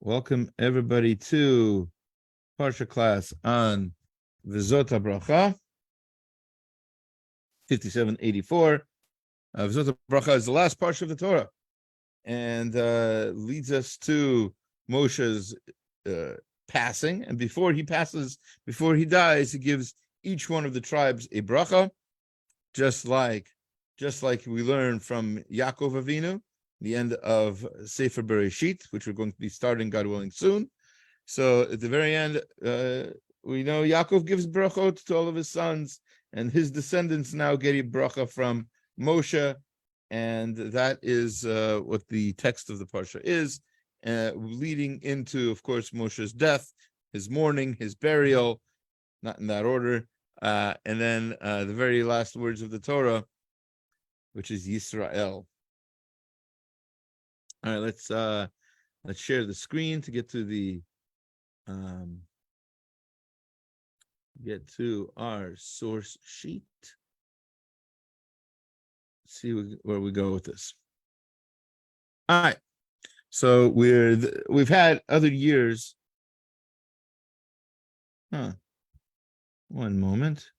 Welcome everybody to Parsha class on V'zot HaBracha, 5784. V'zot HaBracha is the last Parsha of the Torah and leads us to Moshe's passing. And before he dies, he gives each one of the tribes a bracha, just like we learn from Yaakov Avinu, the end of Sefer Bereshit, which we're going to be starting, God willing, soon. So at the very end, we know Yaakov gives brachot to all of his sons, and his descendants now get a bracha from Moshe, and that is what the text of the parsha is, leading into, of course, Moshe's death, his mourning, his burial, not in that order, and then the very last words of the Torah, which is Yisrael. All right, let's share the screen to get to our source sheet. Let's see where we go with this. All right, so we've had other years. One moment.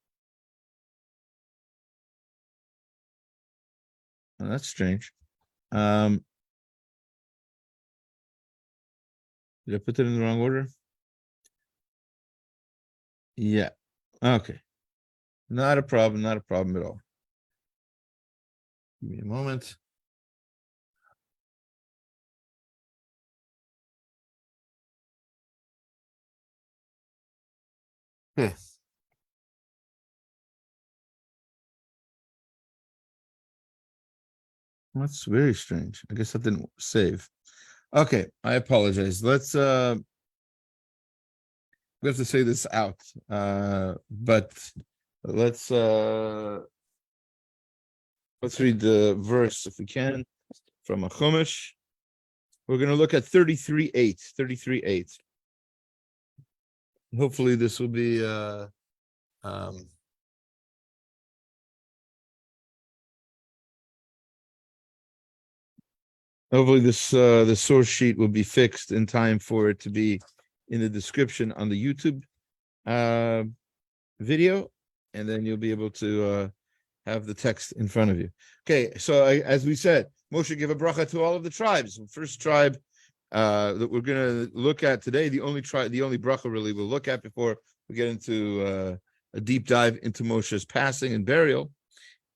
Oh, that's strange. Did I put it in the wrong order? Yeah. Okay. Not a problem at all. Give me a moment. Okay. That's very strange. I guess that didn't save. Okay, I apologize. Let's we have to say this out. But let's read the verse if we can from a Chumash. We're going to look at 33:8. Hopefully this will be hopefully the source sheet will be fixed in time for it to be in the description on the YouTube video, and then you'll be able to have the text in front of you. Okay, so as we said, Moshe gave a bracha to all of the tribes. The first tribe that we're going to look at today, the only bracha really we'll look at before we get into a deep dive into Moshe's passing and burial,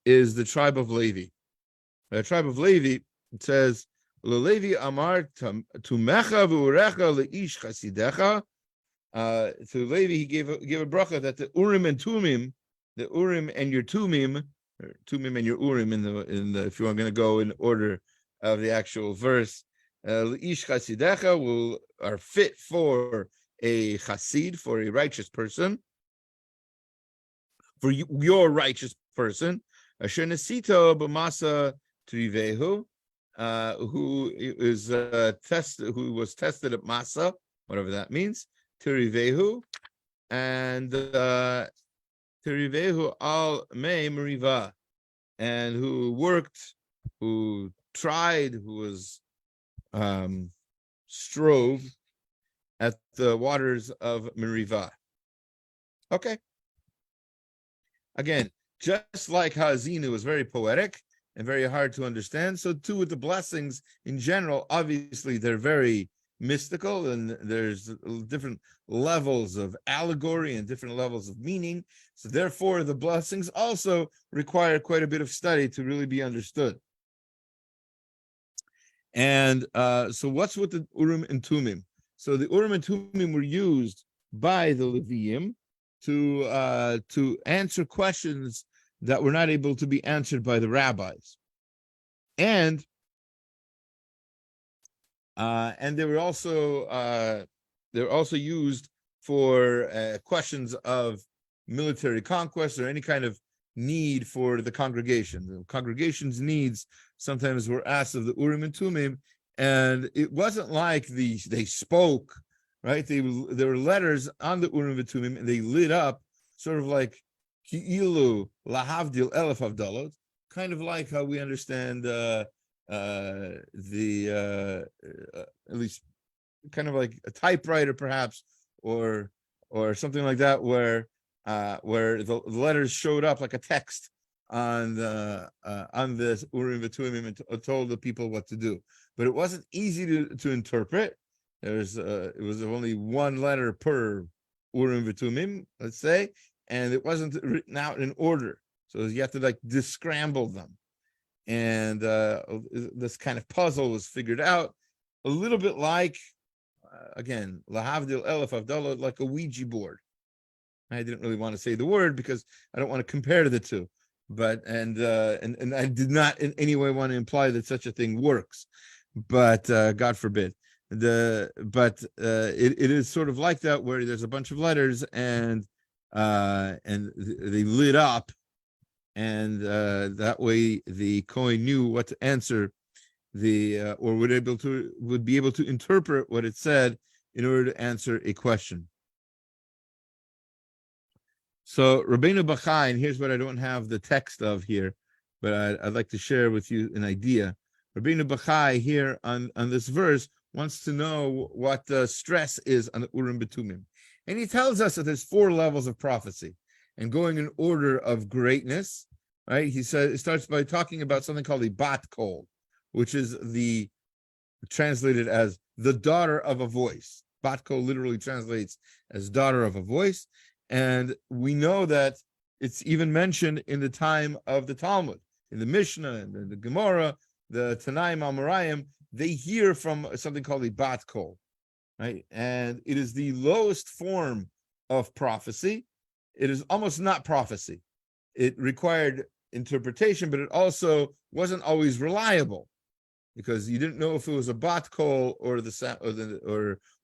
is the tribe of Levi. The tribe of Levi, it says, Levi amar tumecha v'urecha leish chasidecha. To Levi, he gave a bracha that the Urim and Tumim, the Urim and your Tumim, or Tumim and your Urim in the if you are going to go in order of the actual verse, leish chasidecha are fit for a chasid, for a righteous person, for your righteous person. Asher nesito b'masa trivehu. Who was tested at Masa, whatever that means, Tirivehu, and Tirivehu al Mei Meriva, and who tried, who was strove at the waters of Meriva. Okay. Again, just like Ha'azinu was very poetic and very hard to understand, so too with the blessings in general. Obviously, they're very mystical, and there's different levels of allegory and different levels of meaning. So therefore, the blessings also require quite a bit of study to really be understood. And so what's with the Urim and Tumim? So the Urim and Tumim were used by the Leviim to answer questions that were not able to be answered by the rabbis, and they were also used for questions of military conquest or any kind of need for the congregation. The congregation's needs sometimes were asked of the Urim and Tumim, and it wasn't like they spoke, right? There were letters on the Urim and Tumim, and they lit up, sort of like Ki'ilu lahavdil elef havdalot, kind of like how we understand at least kind of like a typewriter, perhaps, or something like that, where the letters showed up like a text on this Urim V'Tumim and told the people what to do. But it wasn't easy to interpret. It was only one letter per Urim V'Tumim, let's say, and it wasn't written out in order. So you have to like descramble them. And this kind of puzzle was figured out a little bit like, again, Lahavdil Elef Avdallah, like a Ouija board. I didn't really want to say the word because I don't want to compare the two, but and I did not in any way want to imply that such a thing works, but God forbid. It is sort of like that, where there's a bunch of letters and they lit up, and that way the Kohen knew what to answer, or would be able to interpret what it said in order to answer a question. So Rabbeinu Bachai, and here's what I don't have the text of here, but I'd like to share with you an idea. Rabbeinu Bachai here on this verse wants to know what the stress is on the Urim B'Tumim. And he tells us that there's 4 levels of prophecy, and going in order of greatness, right? He says it starts by talking about something called a bat kol, which is translated as the daughter of a voice. Bat kol literally translates as daughter of a voice. And we know that it's even mentioned in the time of the Talmud, in the Mishnah and the Gemara, the Tanaim Amoraim, they hear from something called a bat kol, right? And it is the lowest form of prophecy. It is almost not prophecy. It required interpretation, but it also wasn't always reliable, because you didn't know if it was a bat kol or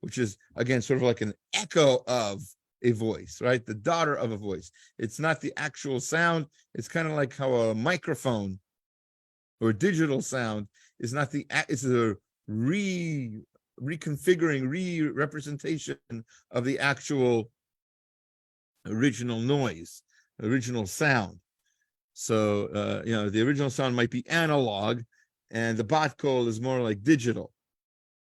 which is again sort of like an echo of a voice, right? The daughter of a voice. It's not the actual sound. It's kind of like how a microphone or digital sound is not it's a reconfiguring, re-representation of the actual original noise, original sound. So, the original sound might be analog, and the bat kol is more like digital,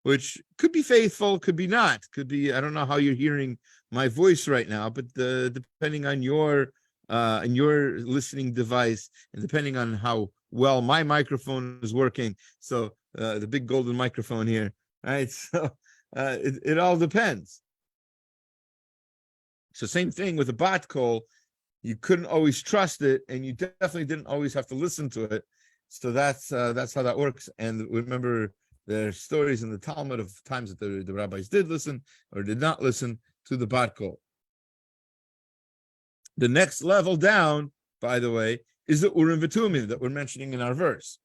which could be faithful, could be not, could be, I don't know how you're hearing my voice right now, but depending on your listening device, and depending on how well my microphone is working, so the big golden microphone here, right? So it all depends. So same thing with a bat kol, you couldn't always trust it, and you definitely didn't always have to listen to it. So that's how that works. And remember, there are stories in the Talmud of times that the rabbis did listen or did not listen to the bat kol. The next level down, by the way, is the Urim V'Tumim that we're mentioning in our verse.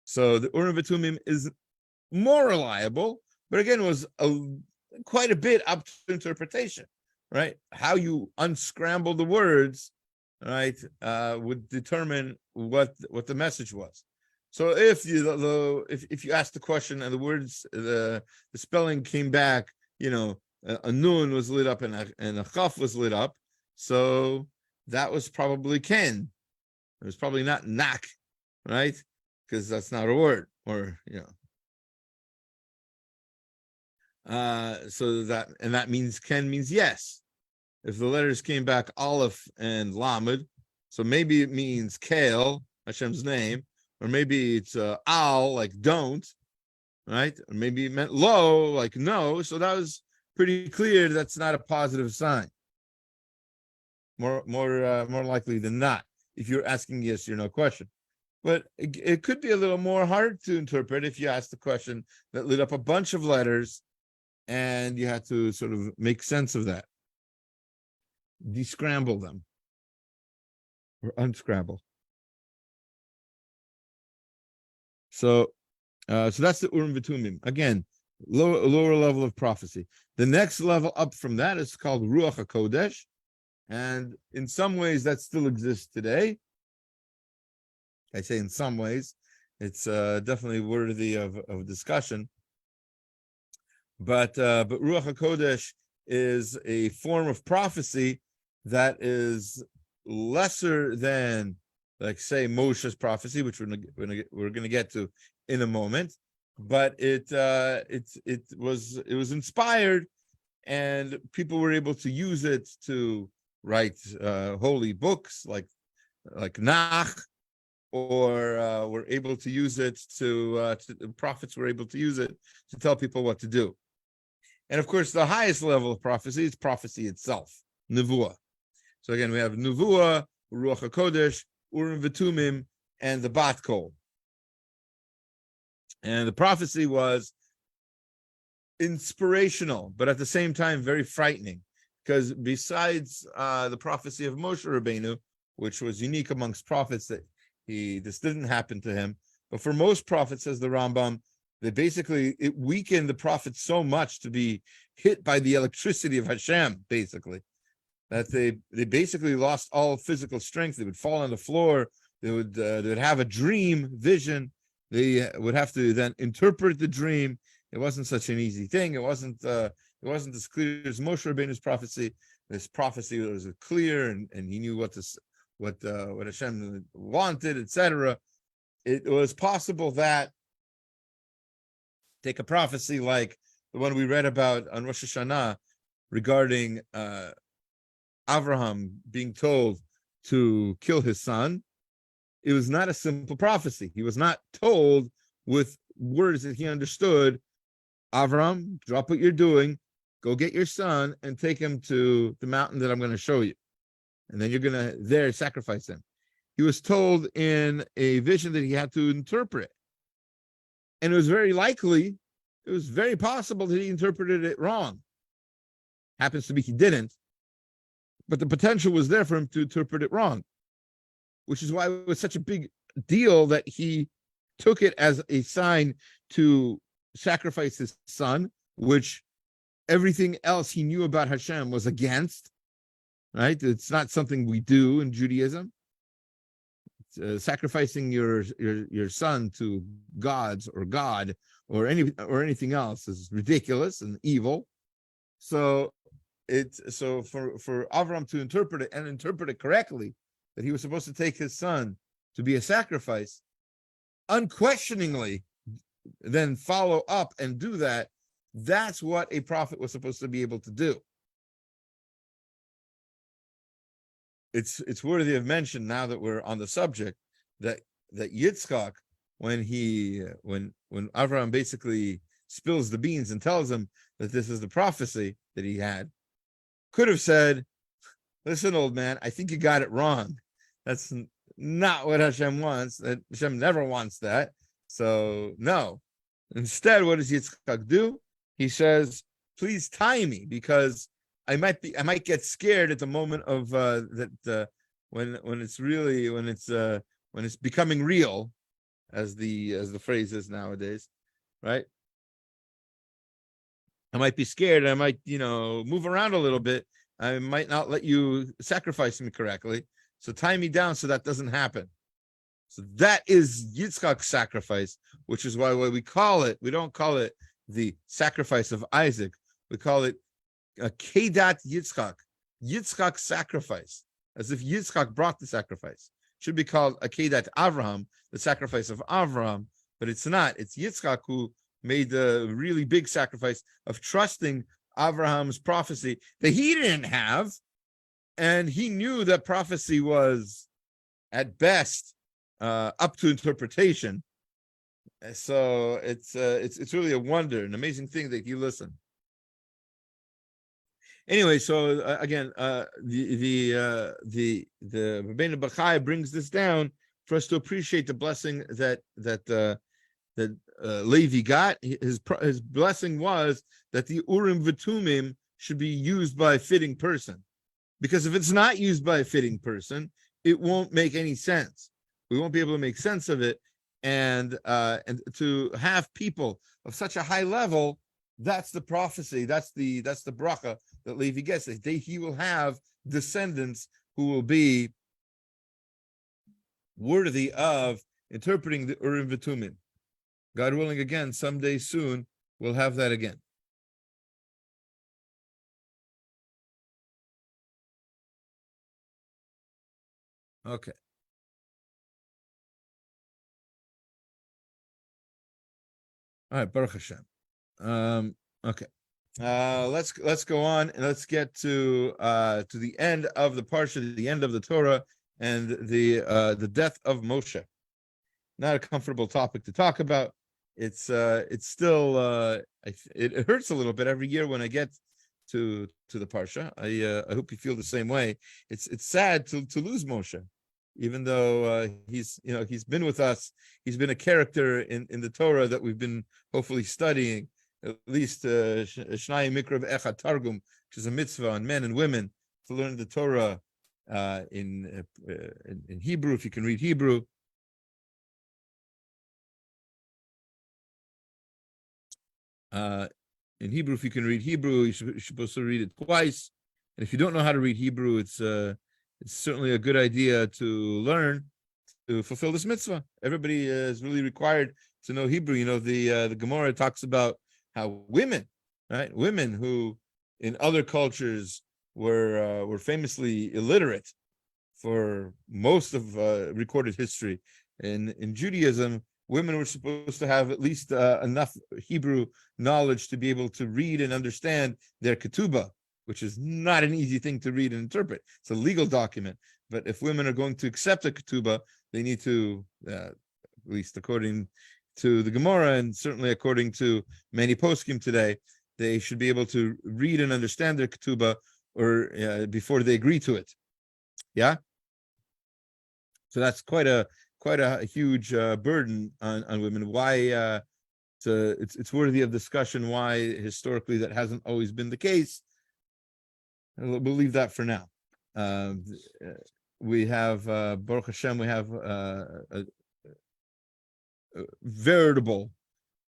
So the Urim V'Tumim is more reliable, but again, was quite a bit up to interpretation, right? How you unscramble the words, right, would determine what the message was. So if you asked the question and the words, the spelling came back, a nun was lit up and a chaf was lit up, so that was probably ken. It was probably not nak, right? Because that's not a word, or so that means ken means yes. If the letters came back aleph and lamed, so maybe it means kale, Hashem's name, or maybe it's al, like don't, right? Or maybe it meant lo, like no. So that was pretty clear that's not a positive sign. More likely than not, if you're asking yes or no question. But it could be a little more hard to interpret if you ask the question that lit up a bunch of letters, and you had to sort of make sense of that, descramble them, or unscramble. So that's the Urim V'Tumim. Again, lower level of prophecy. The next level up from that is called Ruach HaKodesh, and in some ways that still exists today. I say in some ways, it's definitely worthy of discussion. But Ruach HaKodesh is a form of prophecy that is lesser than, like, say, Moshe's prophecy, which we're going to get to in a moment. but it was inspired, and people were able to use it to write holy books like Nach, or were able to use it the prophets were able to use it to tell people what to do. And of course, the highest level of prophecy is prophecy itself, nevuah. So again, we have nevuah, ruach hakodesh, urim v'tumim, and the bat kol. And the prophecy was inspirational, but at the same time very frightening, because besides the prophecy of Moshe Rabbeinu, which was unique amongst prophets, that this didn't happen to him, but for most prophets, says the Rambam, it weakened the prophets so much to be hit by the electricity of Hashem, basically, that they basically lost all physical strength. They would fall on the floor. They would have a dream vision. They would have to then interpret the dream. It wasn't such an easy thing. It wasn't as clear as Moshe Rabbeinu's prophecy. This prophecy was clear, and he knew what Hashem wanted, etc. It was possible that take a prophecy like the one we read about on Rosh Hashanah regarding Avraham being told to kill his son. It was not a simple prophecy. He was not told with words that he understood. Avraham, drop what you're doing, go get your son and take him to the mountain that I'm going to show you. And then you're going to there sacrifice him. He was told in a vision that he had to interpret. And it was very possible that he interpreted it wrong. Happens to be he didn't. But the potential was there for him to interpret it wrong, which is why it was such a big deal that he took it as a sign to sacrifice his son, which everything else he knew about Hashem was against, right? It's not something we do in Judaism. Sacrificing your son to gods or God or anything else is ridiculous and evil. So for Avram to interpret it and interpret it correctly, that he was supposed to take his son to be a sacrifice, unquestioningly then follow up and do that, that's what a prophet was supposed to be able to do. It's worthy of mention, now that we're on the subject, that Yitzchak, when Avraham basically spills the beans and tells him that this is the prophecy that he had, could have said, listen, old man, I think you got it wrong. That's not what Hashem wants. That Hashem never wants that. So no. Instead, what does Yitzchak do? He says, please tie me, because I might get scared at the moment of when it's becoming real, as the phrase is nowadays, right? I might be scared. I might, move around a little bit. I might not let you sacrifice me correctly. So tie me down so that doesn't happen. So that is Yitzchak's sacrifice, which is why we call it, we don't call it the sacrifice of Isaac. We call it a Kedat Yitzchak, Yitzchak's sacrifice, as if Yitzchak brought the sacrifice. It should be called a Kedat Avraham, the sacrifice of Avraham, but it's not. It's Yitzchak who made the really big sacrifice of trusting Avraham's prophecy that he didn't have, and he knew that prophecy was, at best, up to interpretation. So it's really a wonder, an amazing thing that he listened. Anyway, so again, the Rabbeinu Bachai brings this down for us to appreciate the blessing that Levi got. His blessing was that the Urim V'Tumim should be used by a fitting person, because if it's not used by a fitting person, it won't make any sense. We won't be able to make sense of it, and to have people of such a high level, that's the prophecy. That's the bracha that Levi gets. He will have descendants who will be worthy of interpreting the Urim V'Tumim. God willing, again, someday soon, we'll have that again. Okay. All right, Baruch Hashem. Okay. Let's go on and let's get to the end of the parsha, the end of the Torah, and the death of Moshe. Not a comfortable topic to talk about. It's still it hurts a little bit every year when I get to the parsha. I hope you feel the same way. It's sad to lose Moshe, even though he's been with us. He's been a character in the Torah that we've been hopefully studying, at least Shnai Mikra Echad Targum, which is a mitzvah on men and women to learn the Torah in Hebrew, if you can read Hebrew. In Hebrew, if you can read Hebrew, you're supposed to read it twice. And if you don't know how to read Hebrew, it's certainly a good idea to learn to fulfill this mitzvah. Everybody is really required to know Hebrew. You know, the Gemara talks about how women who in other cultures were famously illiterate for most of recorded history. In Judaism, women were supposed to have at least enough Hebrew knowledge to be able to read and understand their ketubah, which is not an easy thing to read and interpret. It's a legal document. But if women are going to accept a ketubah, they need to, at least according to the Gemara, and certainly according to many poskim today, they should be able to read and understand their ketubah or before they agree to it. Yeah? So that's quite a huge burden on women. Why it's worthy of discussion why historically that hasn't always been the case. We'll leave that for now. We have Baruch Hashem, we have a veritable,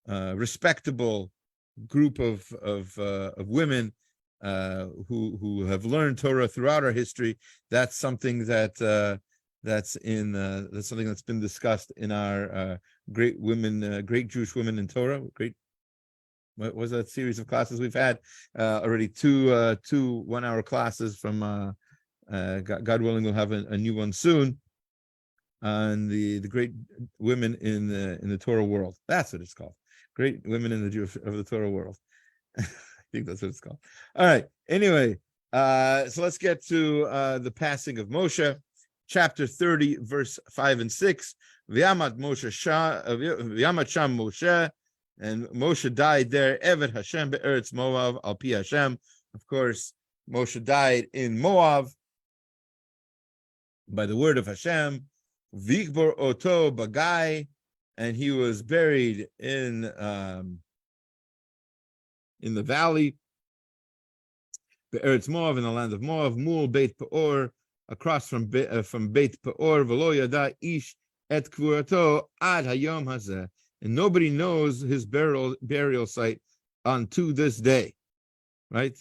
respectable group of women who have learned Torah throughout our history. That's something that's something that's been discussed in our great Jewish women in Torah. What was that series of classes we've had already? Two 1-hour classes from God willing, we'll have a new one soon on the great women in the Torah world. That's what it's called. Great women in the Torah world. I think that's what it's called. All right. Anyway, so let's get to the passing of Moshe. Chapter 30, verse 5 and 6. V'yamat Sham Moshe, and Moshe died there. Eved Hashem be'eretz Moav al pi Hashem. Of course, Moshe died in Moab by the word of Hashem. Vikbor oto bagai, and he was buried in the valley. Be'eretz Moav, in the land of Moab. Mul Beit Peor, across from Beit Peor, v'lo yada ish et kvurato ad hayom hazeh, and nobody knows his burial site unto this day. Right?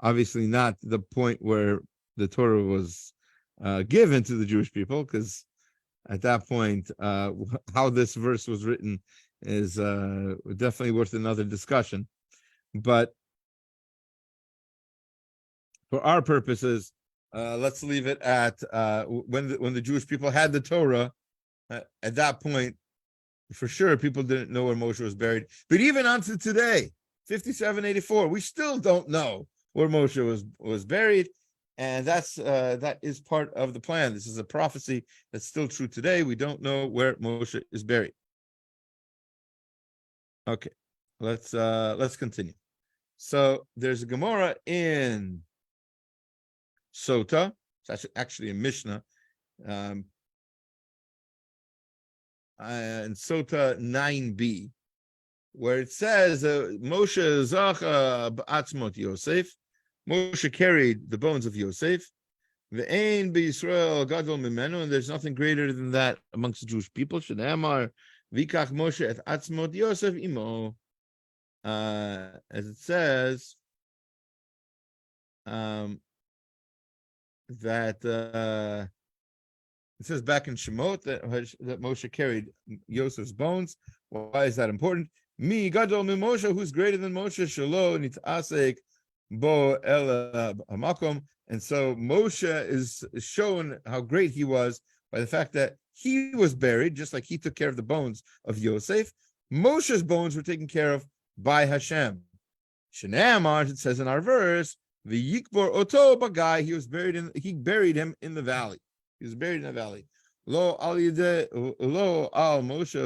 Obviously, not the point where the Torah was given to the Jewish people, because at that point, how this verse was written is definitely worth another discussion. But for our purposes, let's leave it at when the Jewish people had the Torah. At that point, for sure, people didn't know where Moshe was buried. But even unto today, 5784, we still don't know where Moshe was buried, and that is part of the plan. This is a prophecy that's still true today. We don't know where Moshe is buried. Okay, let's continue. So there's a Gemara in Sota. It's actually a Mishnah. And Sota 9b, where it says Moshe Zacha B'atzmot Yosef. Moshe carried the bones of Yosef. Ve'ein b'Yisrael gadol mimenu, and there's nothing greater than that amongst the Jewish people. Shne'amar Vikach Moshe et atzmot Yosef imo. As it says that it says back in Shemot that Moshe carried Yosef's bones. Why is that important? Mi gadol mi Moshe, who's greater than Moshe, shelo nitasek bo el hamakom. And so Moshe is shown how great he was by the fact that he was buried, just like he took care of the bones of Yosef. Moshe's bones were taken care of by Hashem. Shnei, it says in our verse, V'yikbor oto bagai, he buried him in the valley. He was buried in the valley. Lo al Moshe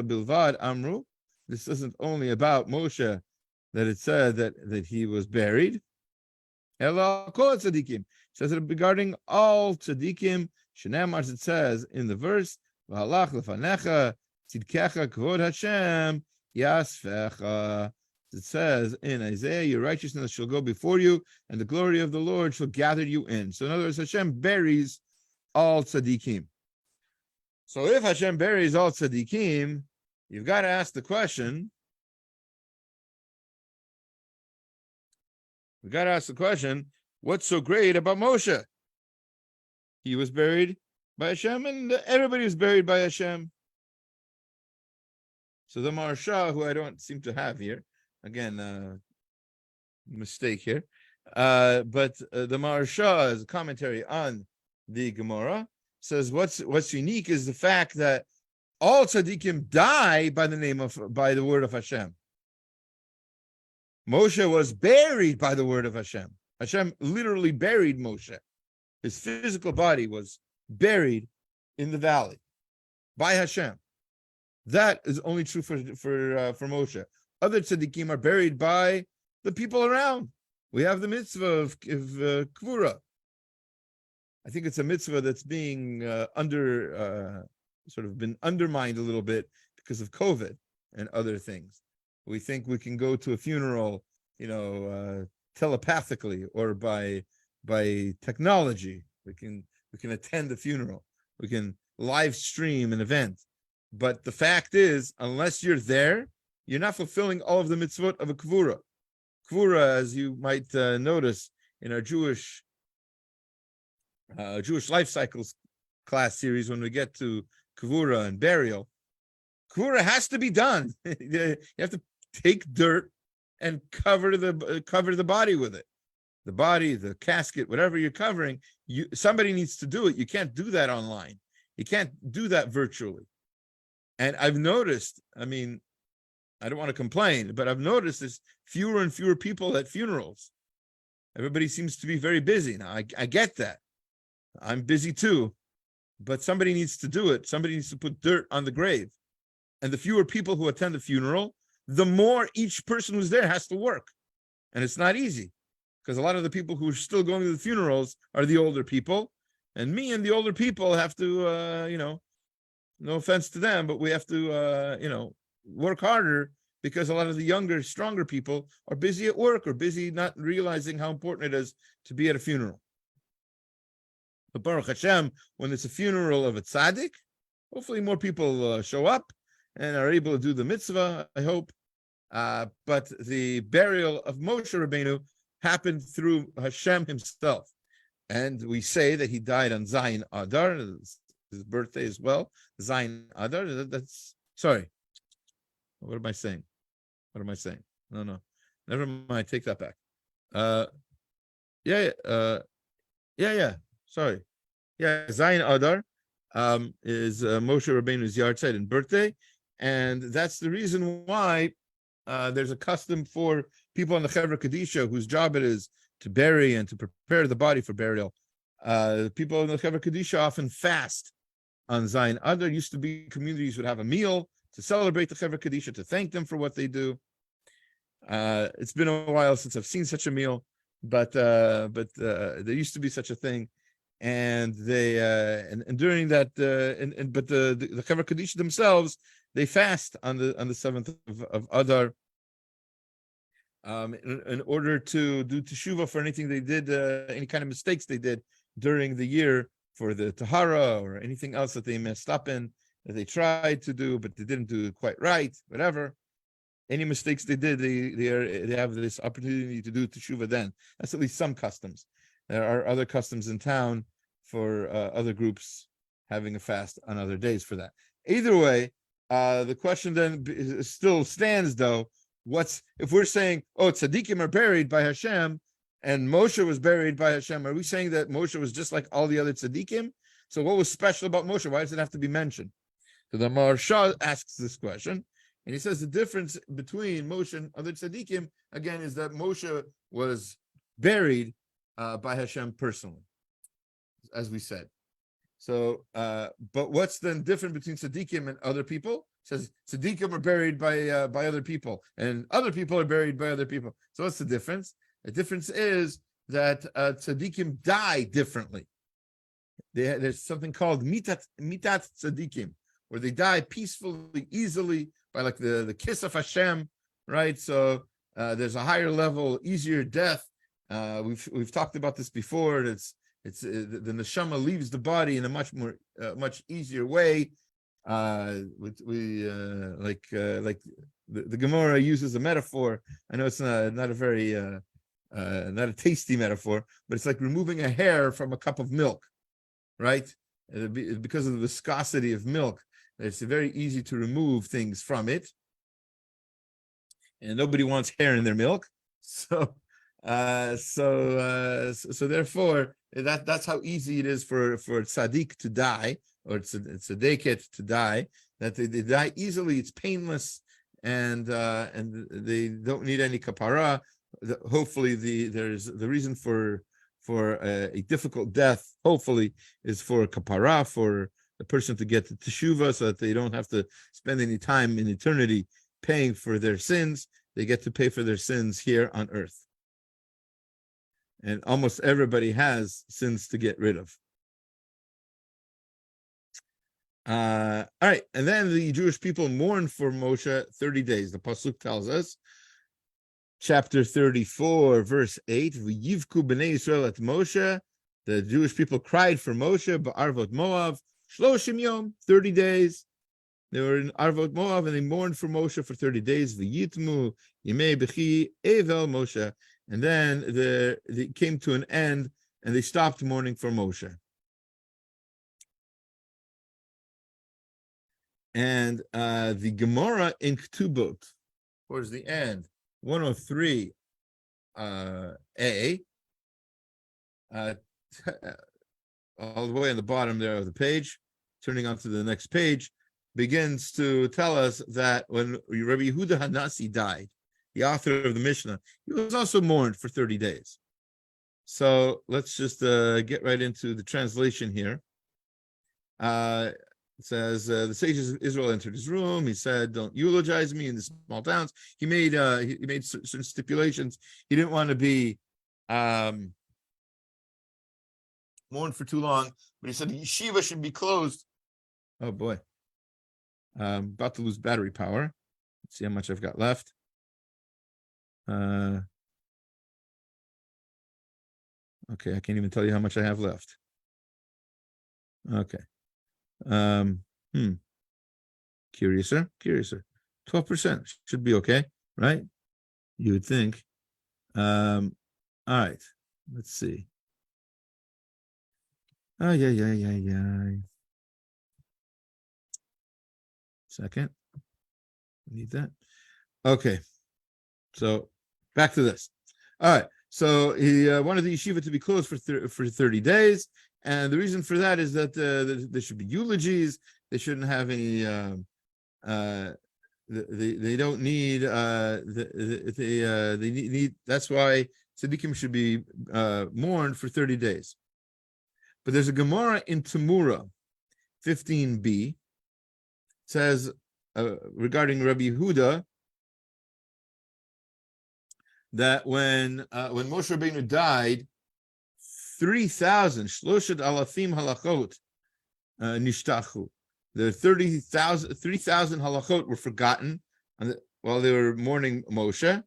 bilvad amru. This isn't only about Moshe that it said that he was buried. Ela kol tzadikim. It says it regarding all tzadikim. Shnei, it says in the verse, V'halach lefanecha tzidkecha kvod Hashem yasfecha. It says in Isaiah, your righteousness shall go before you, and the glory of the Lord shall gather you in. So in other words, Hashem buries all tzaddikim. So if Hashem buries all tzaddikim, you've got to ask the question. We've got to ask the question, what's so great about Moshe? He was buried by Hashem, and everybody was buried by Hashem. So the Maharsha, who I don't seem to have here, again, mistake here. But the Maharsha, as a commentary on the Gemara, says what's unique is the fact that all tzaddikim die by the word of Hashem. Moshe was buried by the word of Hashem. Hashem literally buried Moshe. His physical body was buried in the valley by Hashem. That is only true for Moshe. Other tzaddikim are buried by the people around. We have the mitzvah of kvura. I think it's a mitzvah that's being sort of been undermined a little bit because of COVID and other things. We think we can go to a funeral, telepathically or by technology. We can attend a funeral. We can live stream an event. But the fact is, unless you're there, you're not fulfilling all of the mitzvot of a kvura. Kvura, as you might notice in our Jewish life cycles class series, when we get to kvura and burial, kvura has to be done. You have to take dirt and cover the body with it. The body, the casket, whatever you're covering, somebody needs to do it. You can't do that online. You can't do that virtually. And I've noticed, I don't want to complain, but I've noticed there's fewer and fewer people at funerals. Everybody seems to be very busy. Now, I get that. I'm busy too, but somebody needs to do it. Somebody needs to put dirt on the grave. And the fewer people who attend the funeral, the more each person who's there has to work. And it's not easy, because a lot of the people who are still going to the funerals are the older people. And me and the older people have to, no offense to them, but we have to, work harder, because a lot of the younger, stronger people are busy at work or busy not realizing how important it is to be at a funeral. But Baruch Hashem, when it's a funeral of a tzaddik, hopefully more people show up and are able to do the mitzvah, I hope. But the burial of Moshe Rabbeinu happened through Hashem himself. And we say that he died on Zayin Adar, his birthday as well. Zayin Adar, sorry. What am I saying? No. Never mind. Take that back. Sorry. Yeah, Zayin Adar is Moshe Rabbeinu's yahrzeit and birthday. And that's the reason why there's a custom for people in the Chevra Kadisha whose job it is to bury and to prepare the body for burial. People in the Chevra Kadisha often fast on Zayin Adar. Used to be communities would have a meal to celebrate the Chevra Kadisha, to thank them for what they do. It's been a while since I've seen such a meal, but there used to be such a thing, and they and during that but the Chevra Kadisha themselves, they fast on the 7th of Adar in order to do teshuvah for anything they did, any kind of mistakes they did during the year, for the tahara or anything else that they messed up in, that they tried to do but they didn't do it quite right, whatever. Any mistakes they did, they have this opportunity to do teshuvah then. That's at least some customs. There are other customs in town for other groups having a fast on other days for that. Either way, the question then still stands though. If we're saying, tzaddikim are buried by Hashem and Moshe was buried by Hashem, are we saying that Moshe was just like all the other tzaddikim? So what was special about Moshe? Why does it have to be mentioned? So the Maharsha asks this question. And he says the difference between Moshe and other tzaddikim, again, is that Moshe was buried by Hashem personally, as we said. So, but what's then different between tzaddikim and other people? It says tzaddikim are buried by other people, and other people are buried by other people. So what's the difference? The difference is that tzaddikim die differently. There's something called mitat tzaddikim, where they die peacefully, easily, by like the kiss of Hashem, right? So there's a higher level, easier death. We've talked about this before. It's the neshama leaves the body in a much much easier way. Like the Gemara uses a metaphor. I know it's not a very not a tasty metaphor, but it's like removing a hair from a cup of milk, right? Because of the viscosity of milk, it's very easy to remove things from it, and nobody wants hair in their milk. So therefore, that's how easy it is for tzaddik to die, or tzaddiket to die. That they die easily. It's painless, and they don't need any kapara. Hopefully, there's the reason for a difficult death. Hopefully, is for kapara, for the person to get to teshuva, so that they don't have to spend any time in eternity paying for their sins. They get to pay for their sins here on earth. And almost everybody has sins to get rid of. All right, and then the Jewish people mourned for Moshe 30 days. The pasuk tells us, chapter 34, verse 8, V'yivku b'nei Yisrael at Moshe. The Jewish people cried for Moshe, ba'arvot Moav, shloshim yom, 30 days. They were in Arvot Moav, and they mourned for Moshe for 30 days. V'yitmu yimei b'chi evel Moshe. And then they came to an end, and they stopped mourning for Moshe. And the Gemara in Ketubot, towards the end, 103a, all the way on the bottom there of the page, turning on to the next page, begins to tell us that when Rabbi Yehuda Hanasi died, the author of the Mishnah, he was also mourned for 30 days. So let's just get right into the translation here. It says, the sages of Israel entered his room. He said, don't eulogize me in the small towns. He made certain stipulations. He didn't want to be mourned for too long, but he said the yeshiva should be closed. Oh boy. About to lose battery power. Let's see how much I've got left. Okay, I can't even tell you how much I have left. Okay. Curiouser. 12% should be okay, right? You would think. All right. Let's see. Oh, yeah. Second. Need that. Okay. So back to this. All right. So he wanted the yeshiva to be closed for 30 days. And the reason for that is that there should be eulogies. They shouldn't have any. They don't need. They need. That's why tzaddikim should be mourned for 30 days. But there's a Gemara in Tamura, 15b, it says regarding Rabbi Yehuda that when Moshe Rabbeinu died, 3,000 shloshet alafim halachot nishtachu. The 3,000 halachot were forgotten while they were mourning Moshe,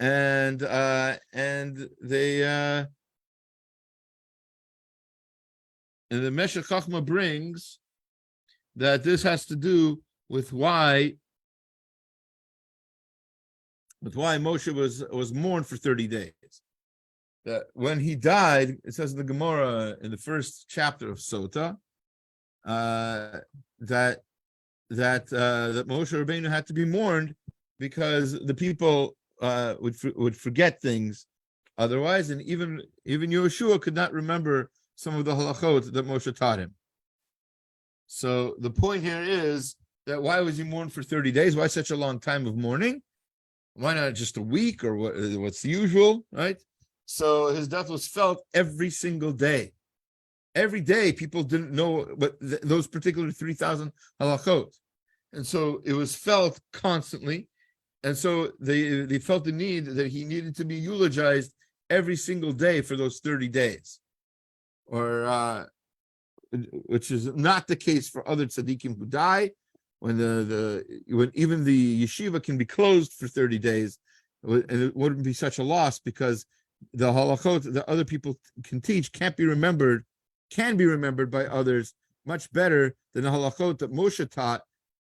and they and the Meshech Chochmah brings that this has to do with why Moshe was mourned for 30 days. That when he died, it says in the Gemara in the first chapter of Sota, that Moshe Rabbeinu had to be mourned because the people would forget things otherwise, and even Yehoshua could not remember some of the halachot that Moshe taught him. So the point here is that why was he mourned for 30 days? Why such a long time of mourning? Why not just a week or what's the usual, right? So his death was felt every single day. Every day, people didn't know but those particular 3,000 halachot. And so it was felt constantly. And so they felt the need that he needed to be eulogized every single day for those 30 days. Or which is not the case for other tzaddikim who die, when when even the yeshiva can be closed for 30 days, and it wouldn't be such a loss because the halachot that other people can teach can be remembered by others much better than the halachot that Moshe taught.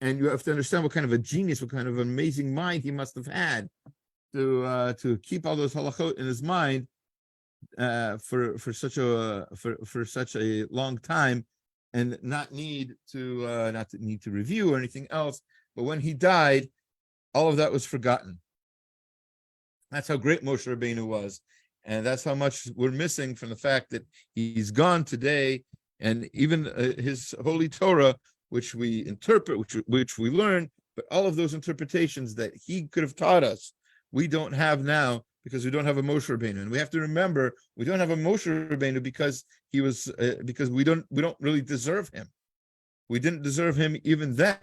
And you have to understand what kind of a genius, what kind of amazing mind he must have had to keep all those halachot in his mind for such a long time, and not need to review or anything else. But when he died, all of that was forgotten. That's how great Moshe Rabbeinu was, and that's how much we're missing from the fact that he's gone today. And even his holy Torah, which we interpret, which we learn, but all of those interpretations that he could have taught us, we don't have now, because we don't have a Moshe Rabbeinu. And we have to remember, we don't have a Moshe Rabbeinu because he was because we don't really deserve him. We didn't deserve him even then.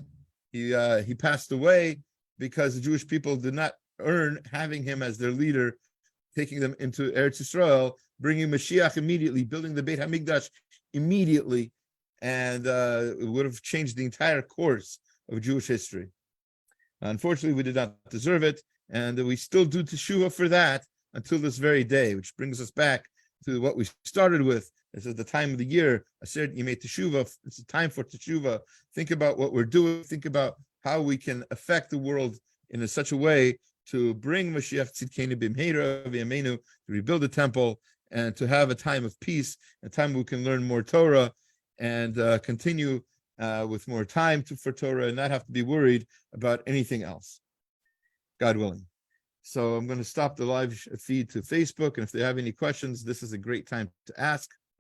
He passed away because the Jewish people did not earn having him as their leader, taking them into Eretz Yisrael, bringing Mashiach immediately, building the Beit HaMikdash immediately, and it would have changed the entire course of Jewish history. Unfortunately, we did not deserve it, and we still do teshuvah for that until this very day, which brings us back to what we started with. This is the time of the year. I said you made teshuvah. It's a time for teshuvah. Think about what we're doing. Think about how we can affect the world in such a way to bring Mashiach Tzidkenu B'mheira V'yameinu, to rebuild the temple, and to have a time of peace, a time we can learn more Torah, and continue with more time for Torah, and not have to be worried about anything else, God willing. So I'm going to stop the live feed to Facebook, and if they have any questions, this is a great time to ask.